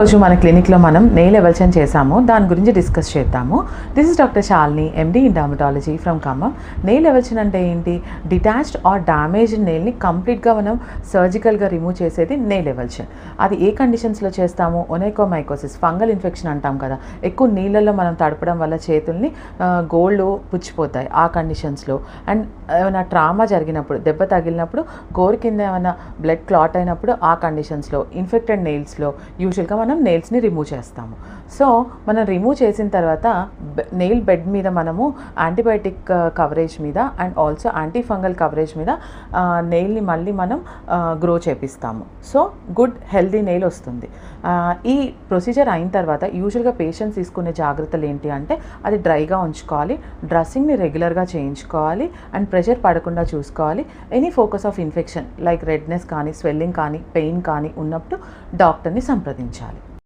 రోజు మన క్లినిక్లో మనం నెయిల్ ఎవల్షన్ చేసాము, దాని గురించి డిస్కస్ చేద్దాము. This is doctor Shalini, MD in dermatology from Khammam. Nail avulsion అంటే ఏంటి? డిటాచ్డ్ ఆర్ డ్యామేజ్డ్ నెయిల్ని కంప్లీట్గా మనం సర్జికల్గా రిమూవ్ చేసేది నెయిల్ ఎవల్షన్. అది ఏ కండిషన్స్లో చేస్తాము? ఒనైకోమైకోసిస్, ఫంగల్ ఇన్ఫెక్షన్ అంటాం కదా, ఎక్కువ నీళ్ళల్లో మనం తడపడం వల్ల చేతుల్ని గోళ్ళు పుచ్చిపోతాయి ఆ కండిషన్స్లో. అండ్ ఏమైనా ట్రామా జరిగినప్పుడు, దెబ్బ తగిలినప్పుడు, గోరు కింద ఏమైనా బ్లడ్ క్లాట్ అయినప్పుడు ఆ కండిషన్స్లో, ఇన్ఫెక్టెడ్ నెయిల్స్లో యూజువల్గా మనం నెయిల్స్ని రిమూవ్ చేస్తాము. సో మనం రిమూవ్ చేసిన తర్వాత నెయిల్ బెడ్ మీద మనము యాంటీబయాటిక్ కవరేజ్ మీద and also anti fungal coverage మీద నెయిల్ని మళ్ళీ మనం గ్రో చేపిస్తాము. సో గుడ్ హెల్దీ నెయిల్ వస్తుంది. ఈ ప్రొసీజర్ అయిన తర్వాత యూజువల్గా పేషెంట్స్ తీసుకునే జాగ్రత్తలు ఏంటి అంటే, అది డ్రైగా ఉంచుకోవాలి, డ్రెస్సింగ్ని రెగ్యులర్గా చేయించుకోవాలి అండ్ ప్రెషర్ పడకుండా చూసుకోవాలి. Any focus of infection like redness కానీ, స్వెల్లింగ్ కానీ, పెయిన్ కానీ ఉన్నప్పుడు డాక్టర్ని సంప్రదించాలి.